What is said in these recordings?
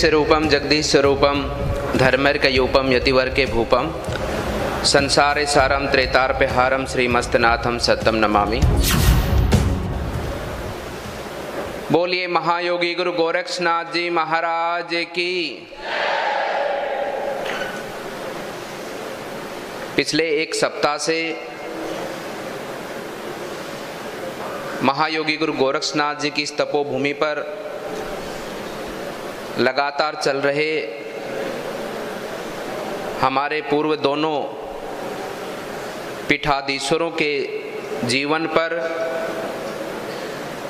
स्वरूपम जगदीश स्वरूपम धर्मर्कयूपम यतिवर के भूपम संसारे सारम त्रेतार्पहारम श्रीमस्तनाथम सत्यम नमामि। बोलिए महायोगी गुरु गोरक्षनाथ जी महाराज की। पिछले एक सप्ताह से महायोगी गुरु गोरक्षनाथ जी की इस तपोभूमि पर लगातार चल रहे हमारे पूर्व दोनों पीठाधीश्वरों के जीवन पर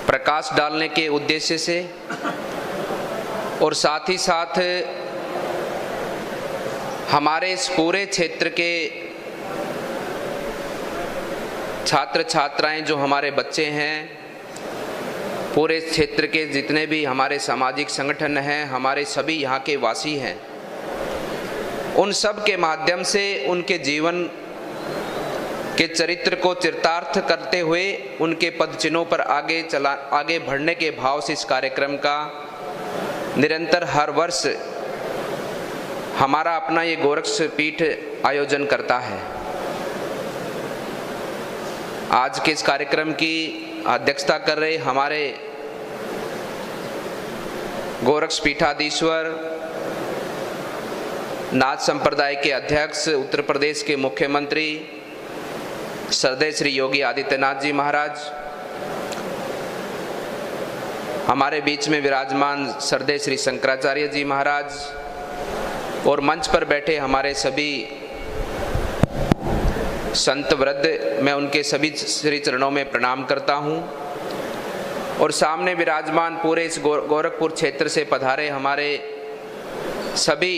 प्रकाश डालने के उद्देश्य से और साथ ही साथ हमारे इस पूरे क्षेत्र के छात्र छात्राएं जो हमारे बच्चे हैं, पूरे क्षेत्र के जितने भी हमारे सामाजिक संगठन हैं, हमारे सभी यहाँ के वासी हैं, उन सब के माध्यम से उनके जीवन के चरित्र को चरितार्थ करते हुए उनके पद चिन्हों पर आगे बढ़ने के भाव से इस कार्यक्रम का निरंतर हर वर्ष हमारा अपना ये गोरक्ष पीठ आयोजन करता है। आज के इस कार्यक्रम की अध्यक्षता कर रहे हमारे गोरक्ष पीठाधीश्वर, नाथ संप्रदाय के अध्यक्ष, उत्तर प्रदेश के मुख्यमंत्री श्रद्धेय श्री योगी आदित्यनाथ जी महाराज, हमारे बीच में विराजमान श्रद्धेय श्री शंकराचार्य जी महाराज और मंच पर बैठे हमारे सभी संत वृद्ध, मैं उनके सभी श्री चरणों में प्रणाम करता हूं। और सामने विराजमान पूरे इस गोरखपुर क्षेत्र से पधारे हमारे सभी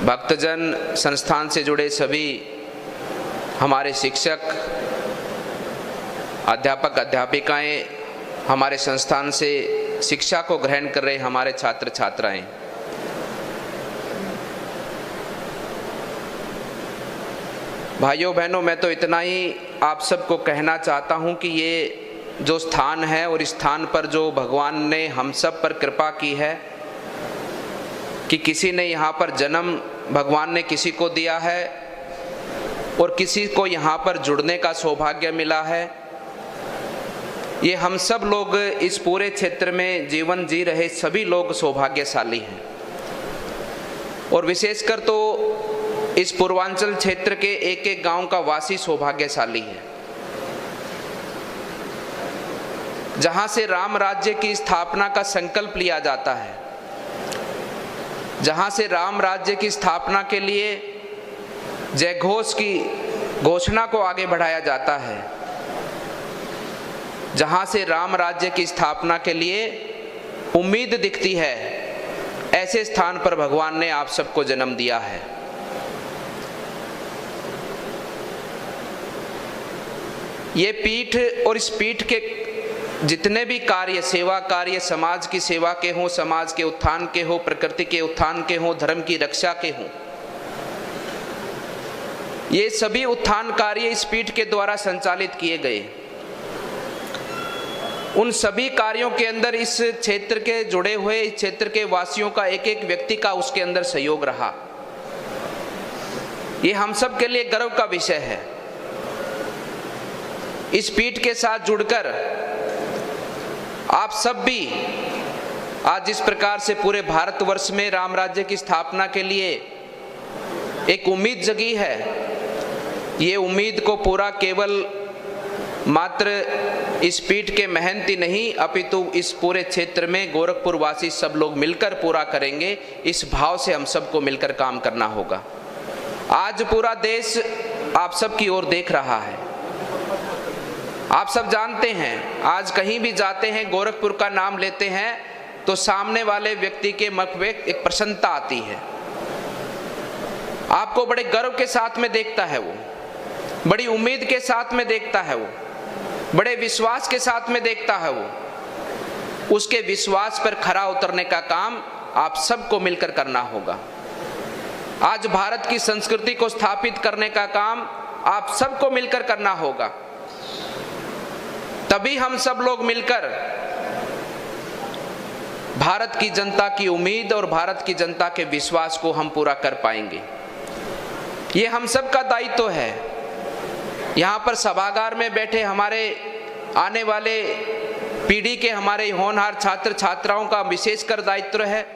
भक्तजन, संस्थान से जुड़े सभी हमारे शिक्षक, अध्यापक अध्यापिकाएं, हमारे संस्थान से शिक्षा को ग्रहण कर रहे हमारे छात्र छात्राएं, भाइयों बहनों, मैं तो इतना ही आप सबको कहना चाहता हूं कि ये जो स्थान है और इस स्थान पर जो भगवान ने हम सब पर कृपा की है कि किसी ने यहाँ पर जन्म भगवान ने किसी को दिया है और किसी को यहाँ पर जुड़ने का सौभाग्य मिला है। ये हम सब लोग इस पूरे क्षेत्र में जीवन जी रहे सभी लोग सौभाग्यशाली हैं और विशेषकर तो इस पूर्वांचल क्षेत्र के एक एक गांव का वासी सौभाग्यशाली है, जहां से राम राज्य की स्थापना का संकल्प लिया जाता है, जहां से राम राज्य की स्थापना के लिए जयघोष की घोषणा को आगे बढ़ाया जाता है, जहां से राम राज्य की स्थापना के लिए उम्मीद दिखती है, ऐसे स्थान पर भगवान ने आप सबको जन्म दिया है। ये पीठ और इस पीठ के जितने भी कार्य, सेवा कार्य, समाज की सेवा के हों, समाज के उत्थान के हों, प्रकृति के उत्थान के हों, धर्म की रक्षा के हों, ये सभी उत्थान कार्य इस पीठ के द्वारा संचालित किए गए। उन सभी कार्यों के अंदर इस क्षेत्र के जुड़े हुए, इस क्षेत्र के वासियों का एक एक व्यक्ति का उसके अंदर सहयोग रहा। ये हम सब के लिए गर्व का विषय है। इस पीठ के साथ जुड़कर आप सब भी आज जिस प्रकार से पूरे भारतवर्ष में राम राज्य की स्थापना के लिए एक उम्मीद जगी है, ये उम्मीद को पूरा केवल मात्र इस पीठ के महंत ही नहीं अपितु इस पूरे क्षेत्र में गोरखपुर वासी सब लोग मिलकर पूरा करेंगे। इस भाव से हम सबको मिलकर काम करना होगा। आज पूरा देश आप सब की ओर देख रहा है। आप सब जानते हैं, आज कहीं भी जाते हैं, गोरखपुर का नाम लेते हैं तो सामने वाले व्यक्ति के मुख में एक प्रसन्नता आती है। आपको बड़े गर्व के साथ में देखता है वो, बड़ी उम्मीद के साथ में देखता है वो, बड़े विश्वास के साथ में देखता है वो। उसके विश्वास पर खरा उतरने का काम आप सबको मिलकर करना होगा। आज भारत की संस्कृति को स्थापित करने का काम आप सबको मिलकर करना होगा। तभी हम सब लोग मिलकर भारत की जनता की उम्मीद और भारत की जनता के विश्वास को हम पूरा कर पाएंगे। ये हम सब का दायित्व है। यहाँ पर सभागार में बैठे हमारे आने वाले पीढ़ी के हमारे होनहार छात्र छात्राओं का विशेषकर दायित्व है।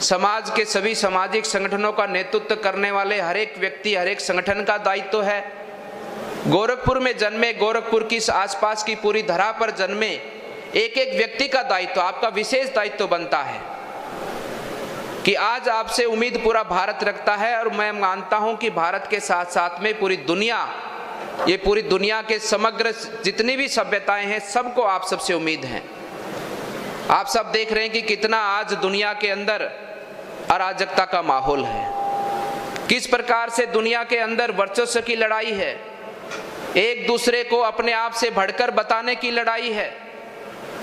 समाज के सभी सामाजिक संगठनों का नेतृत्व करने वाले हर एक व्यक्ति, हर एक संगठन का दायित्व है। गोरखपुर में जन्मे, गोरखपुर की आसपास की पूरी धरा पर जन्मे एक एक व्यक्ति का दायित्व, आपका विशेष दायित्व बनता है कि आज आपसे उम्मीद पूरा भारत रखता है। और मैं मानता हूं कि भारत के साथ साथ में पूरी दुनिया, ये पूरी दुनिया के समग्र जितनी भी सभ्यताएं हैं, सबको आप सबसे उम्मीद है। आप सब देख रहे हैं कि कितना आज दुनिया के अंदर अराजकता का माहौल है, किस प्रकार से दुनिया के अंदर वर्चस्व की लड़ाई है, एक दूसरे को अपने आप से बढ़कर बताने की लड़ाई है।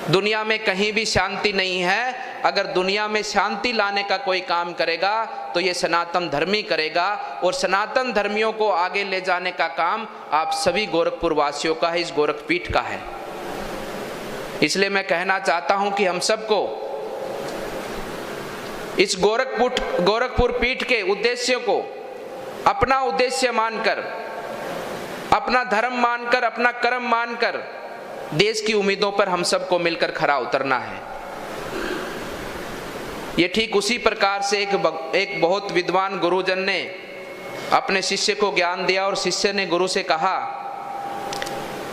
दुनिया में कहीं भी शांति नहीं है। अगर दुनिया में शांति लाने का कोई काम करेगा तो ये सनातन धर्मी करेगा, और सनातन धर्मियों को आगे ले जाने का काम आप सभी गोरखपुर वासियों का है, इस गोरखपीठ का है। इसलिए मैं कहना चाहता हूं कि हम सबको इस गोरखपुर पीठ के उद्देश्य को अपना उद्देश्य मानकर, अपना धर्म मानकर, अपना कर्म मानकर देश की उम्मीदों पर हम सबको मिलकर खरा उतरना है। ये ठीक उसी प्रकार से एक बहुत विद्वान गुरुजन ने अपने शिष्य को ज्ञान दिया, और शिष्य ने गुरु से कहा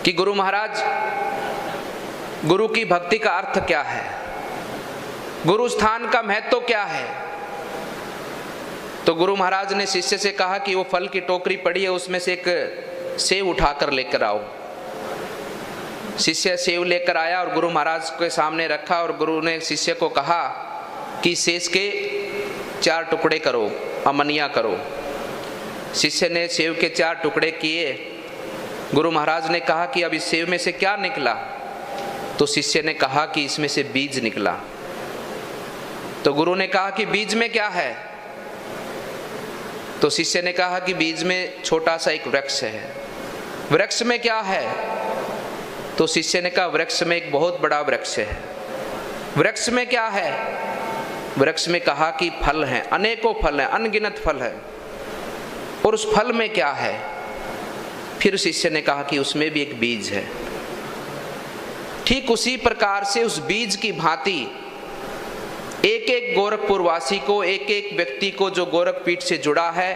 कि गुरु महाराज, गुरु की भक्ति का अर्थ क्या है, गुरु स्थान का महत्व क्या है। तो गुरु महाराज ने शिष्य से कहा कि वो फल की टोकरी पड़ी है, उसमें से एक सेव उठाकर लेकर आओ। शिष्य सेव लेकर आया और गुरु महाराज के सामने रखा, और गुरु ने शिष्य को कहा कि सेव के 4 टुकड़े करो, अमनिया करो। शिष्य ने सेव के 4 टुकड़े किए। गुरु महाराज ने कहा कि अब इस सेव में से क्या निकला? तो शिष्य ने कहा कि इसमें से बीज निकला। तो गुरु ने कहा कि बीज में क्या है? तो शिष्य ने कहा कि बीज में छोटा सा एक वृक्ष है। वृक्ष में क्या है? तो शिष्य ने कहा वृक्ष में एक बहुत बड़ा वृक्ष है। वृक्ष में क्या है? वृक्ष में कहा कि फल हैं, अनेकों फल हैं, अनगिनत फल है। और उस फल में क्या है? फिर शिष्य ने कहा कि उसमें भी एक बीज है। ठीक उसी प्रकार से उस बीज की भांति एक एक गोरखपुर वासी को, एक एक व्यक्ति को जो गोरखपीठ से जुड़ा है,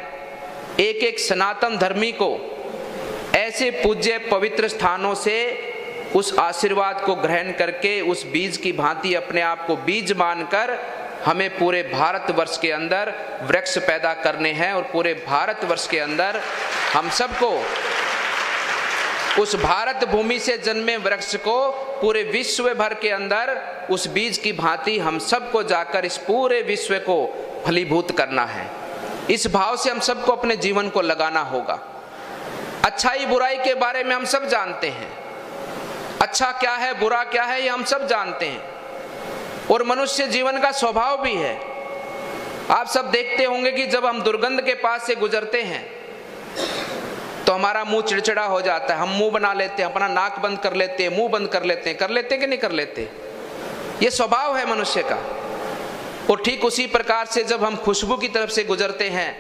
एक एक सनातन धर्मी को ऐसे पूज्य पवित्र स्थानों से उस आशीर्वाद को ग्रहण करके उस बीज की भांति अपने आप को बीज मानकर हमें पूरे भारतवर्ष के अंदर वृक्ष पैदा करने हैं। और पूरे भारतवर्ष के अंदर हम सबको उस भारत भूमि से जन्मे वृक्ष को पूरे विश्व भर के अंदर उस बीज की भांति हम सबको जाकर इस पूरे विश्व को फलीभूत करना है। इस भाव से हम सबको अपने जीवन को लगाना होगा। अच्छाई बुराई के बारे में हम सब जानते हैं, अच्छा क्या है बुरा क्या है ये हम सब जानते हैं, और मनुष्य जीवन का स्वभाव भी है। आप सब देखते होंगे कि जब हम दुर्गंध के पास से गुजरते हैं तो हमारा मुंह चिड़चिड़ा हो जाता है, हम मुंह बना लेते हैं, अपना नाक बंद कर लेते हैं, मुंह बंद कर लेते हैं कि नहीं कर लेते? ये स्वभाव है मनुष्य का। और ठीक उसी प्रकार से जब हम खुशबू की तरफ से गुजरते हैं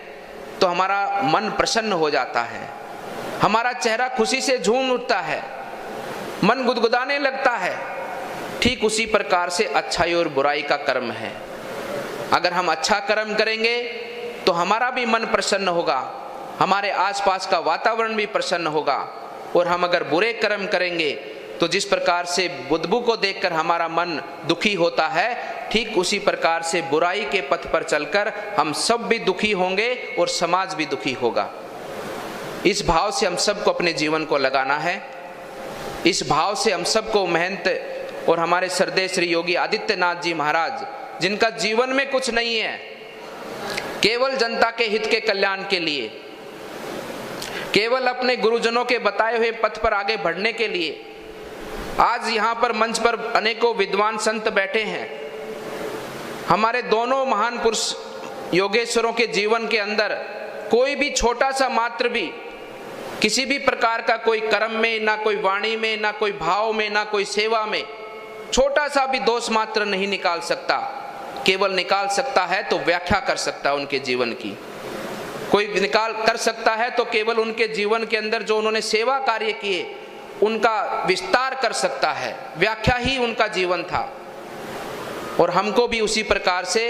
तो हमारा मन प्रसन्न हो जाता है, हमारा चेहरा खुशी से झूम उठता है, मन गुदगुदाने लगता है। ठीक उसी प्रकार से अच्छाई और बुराई का कर्म है। अगर हम अच्छा कर्म करेंगे तो हमारा भी मन प्रसन्न होगा, हमारे आसपास का वातावरण भी प्रसन्न होगा। और हम अगर बुरे कर्म करेंगे तो जिस प्रकार से बुद्धू को देखकर हमारा मन दुखी होता है, ठीक उसी प्रकार से बुराई के पथ पर चलकर हम सब भी दुखी होंगे और समाज भी दुखी होगा। इस भाव से हम सबको अपने जीवन को लगाना है। इस भाव से हम सबको महंत और हमारे श्रद्धेय श्री योगी आदित्यनाथ जी महाराज, जिनका जीवन में कुछ नहीं है, केवल जनता के हित के कल्याण के लिए, केवल अपने गुरुजनों के बताए हुए पथ पर आगे बढ़ने के लिए, आज यहाँ पर मंच पर अनेकों विद्वान संत बैठे हैं। हमारे दोनों महान पुरुष योगेश्वरों के जीवन के अंदर कोई भी छोटा सा मात्र भी किसी भी प्रकार का कोई कर्म में, ना कोई वाणी में, ना कोई भाव में, ना कोई सेवा में छोटा सा भी दोष मात्र नहीं निकाल सकता, केवल निकाल सकता है तो व्याख्या कर सकता है उनके जीवन की। कोई निकाल कर सकता है तो केवल उनके जीवन के अंदर जो उन्होंने सेवा कार्य किए उनका विस्तार कर सकता है, व्याख्या ही उनका जीवन था। और हमको भी उसी प्रकार से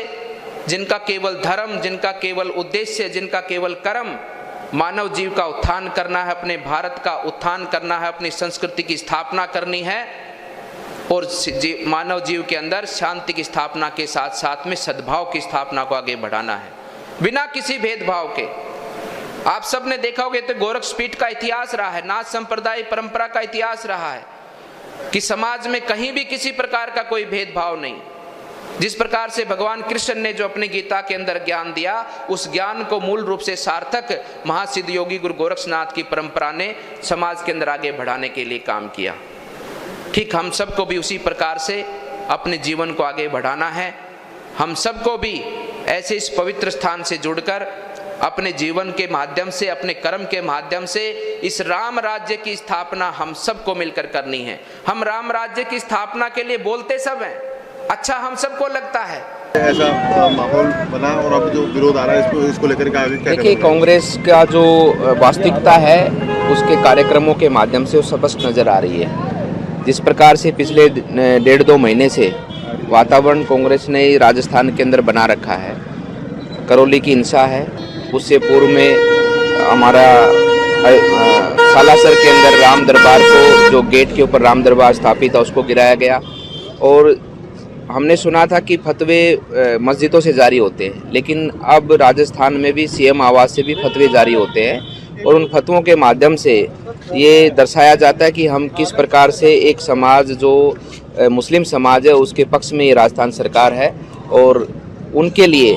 जिनका केवल धर्म, जिनका केवल उद्देश्य, जिनका केवल कर्म मानव जीव का उत्थान करना है, अपने भारत का उत्थान करना है, अपनी संस्कृति की स्थापना करनी है और मानव जीव के अंदर शांति की स्थापना के साथ साथ में सद्भाव की स्थापना को आगे बढ़ाना है बिना किसी भेदभाव के। आप सब ने देखा होगा तो गोरक्षपीठ का इतिहास रहा है, नाथ संप्रदाय परंपरा का इतिहास रहा है कि समाज में कहीं भी किसी प्रकार का कोई भेदभाव नहीं। जिस प्रकार से भगवान कृष्ण ने जो अपनी गीता के अंदर ज्ञान दिया, उस ज्ञान को मूल रूप से सार्थक महासिद्ध योगी गुरु गोरक्षनाथ की परंपरा ने समाज के अंदर आगे बढ़ाने के लिए काम किया। ठीक हम सबको भी उसी प्रकार से अपने जीवन को आगे बढ़ाना है। हम सबको भी ऐसे इस पवित्र स्थान से जुड़कर अपने जीवन के माध्यम से, अपने कर्म के माध्यम से इस राम राज्य की स्थापना हम सबको मिलकर करनी है। हम राम राज्य की स्थापना के लिए बोलते सब हैं, अच्छा हम सबको लगता है। ऐसा माहौल बना और अब जो विरोध आ रहा है इसको लेकर के आगे क्या? देखिए, कांग्रेस का जो वास्तविकता है उसके कार्यक्रमों के माध्यम से वो स्पष्ट नजर आ रही है। जिस प्रकार से पिछले 1.5-2 महीने से वातावरण कांग्रेस ने राजस्थान के अंदर बना रखा है, करौली की हिंसा है, उससे पूर्व में हमारा सालासर के अंदर राम दरबार को, जो गेट के ऊपर राम दरबार स्थापित था, उसको गिराया गया। और हमने सुना था कि फतवे मस्जिदों से जारी होते हैं, लेकिन अब राजस्थान में भी सीएम आवास से भी फतवे जारी होते हैं और उन फतवों के माध्यम से ये दर्शाया जाता है कि हम किस प्रकार से एक समाज जो मुस्लिम समाज है उसके पक्ष में ये राजस्थान सरकार है और उनके लिए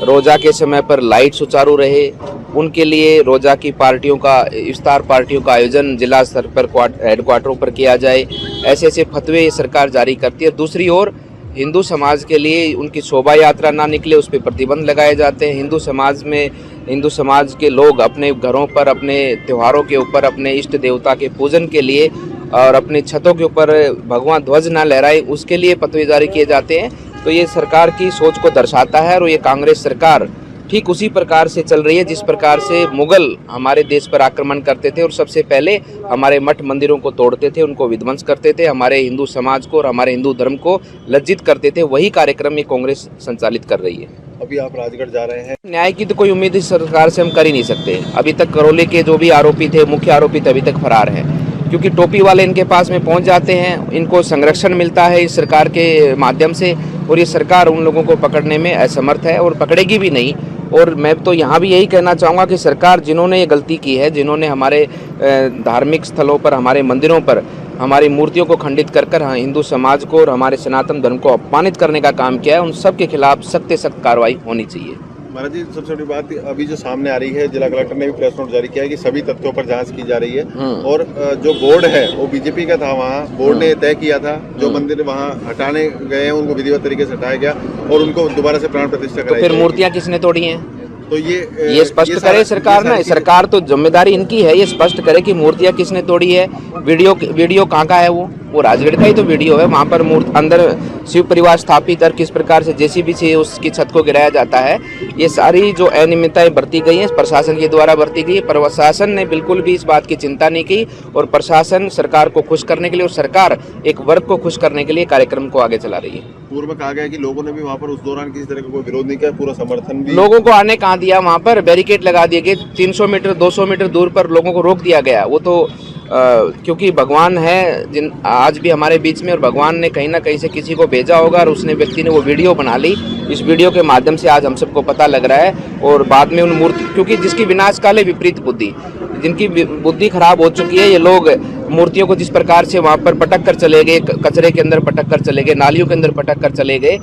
रोज़ा के समय पर लाइट सुचारू रहे, उनके लिए रोज़ा की पार्टियों का, इफ्तार पार्टियों का आयोजन जिला स्तर पर हेडक्वार्टरों पर किया जाए, ऐसे ऐसे फतवे सरकार जारी करती है। दूसरी ओर हिंदू समाज के लिए उनकी शोभा यात्रा ना निकले उस पर प्रतिबंध लगाए जाते हैं। हिंदू समाज के लोग अपने घरों पर, अपने त्योहारों के ऊपर, अपने इष्ट देवता के पूजन के लिए और अपने छतों के ऊपर भगवा ध्वज ना लहराए, उसके लिए फतवे जारी किए जाते हैं। तो ये सरकार की सोच को दर्शाता है और ये कांग्रेस सरकार ठीक उसी प्रकार से चल रही है जिस प्रकार से मुगल हमारे देश पर आक्रमण करते थे और सबसे पहले हमारे मठ मंदिरों को तोड़ते थे, उनको विध्वंस करते थे, हमारे हिंदू समाज को और हमारे हिंदू धर्म को लज्जित करते थे। वही कार्यक्रम ये कांग्रेस संचालित कर रही है। अभी आप राजगढ़ जा रहे हैं, न्याय की तो कोई उम्मीद इस सरकार से हम कर ही नहीं सकते। अभी तक करौली के जो भी आरोपी थे, मुख्य आरोपी अभी तक फरार है, क्योंकि टोपी वाले इनके पास में पहुंच जाते हैं, इनको संरक्षण मिलता है इस सरकार के माध्यम से और ये सरकार उन लोगों को पकड़ने में असमर्थ है और पकड़ेगी भी नहीं। और मैं तो यहाँ भी यही कहना चाहूँगा कि सरकार जिन्होंने ये गलती की है, जिन्होंने हमारे धार्मिक स्थलों पर, हमारे मंदिरों पर हमारी मूर्तियों को खंडित कर हिंदू समाज को और हमारे सनातन धर्म को अपमानित करने का काम किया है, उन सब के खिलाफ सख्त से सख्त कार्रवाई होनी चाहिए। महाराज जी, सबसे बड़ी बात अभी जो सामने आ रही है, जिला कलेक्टर ने भी प्रेस नोट जारी किया है कि सभी तथ्यों पर जांच की जा रही है और जो बोर्ड है वो बीजेपी का था, वहाँ बोर्ड ने तय किया था जो मंदिर वहाँ हटाने गए हैं उनको विधिवत तरीके से हटाया गया और उनको दोबारा से प्राण प्रतिष्ठा कराई। तो फिर मूर्तियाँ किसने तोड़ी हैं? तो ये स्पष्ट करे सरकार ना, सरकार तो जिम्मेदारी इनकी है, ये स्पष्ट करे कि मूर्तियाँ किसने तोड़ी है। वीडियो कहाँ का है? वो राजगढ़ का ही तो वीडियो है। वहाँ पर अंदर शिव परिवार स्थापित और किस प्रकार से जेसीबी से उसकी छत को गिराया जाता है, ये सारी जो अनियमितताएं बरती गई हैं प्रशासन के द्वारा बरती गई है। प्रशासन ने बिल्कुल भी इस बात की चिंता नहीं की और प्रशासन सरकार को खुश करने के लिए और सरकार एक वर्ग को खुश करने के लिए कार्यक्रम को आगे चला रही है। पूर्व में कहा गया कि लोगों ने भी वहाँ पर उस दौरान किसी तरह का कोई विरोध नहीं किया, पूरा समर्थन भी। लोगों को आने कहाँ दिया? वहाँ पर बैरिकेड लगा दिए गए, 300 मीटर 200 मीटर दूर पर लोगों को रोक दिया गया। वो तो क्योंकि भगवान है आज भी हमारे बीच में और भगवान ने कहीं ना कहीं से किसी को भेजा होगा और उसने व्यक्ति ने वो वीडियो बना ली। इस वीडियो के माध्यम से आज हम सबको पता लग रहा है और बाद में उन मूर्ति, क्योंकि जिसकी विनाशकाल है विपरीत बुद्धि, जिनकी बुद्धि खराब हो चुकी है, ये लोग मूर्तियों को जिस प्रकार से वहाँ पर पटक कर चले गए, कचरे के अंदर पटक कर चले गए, नालियों के अंदर पटक कर चले गए।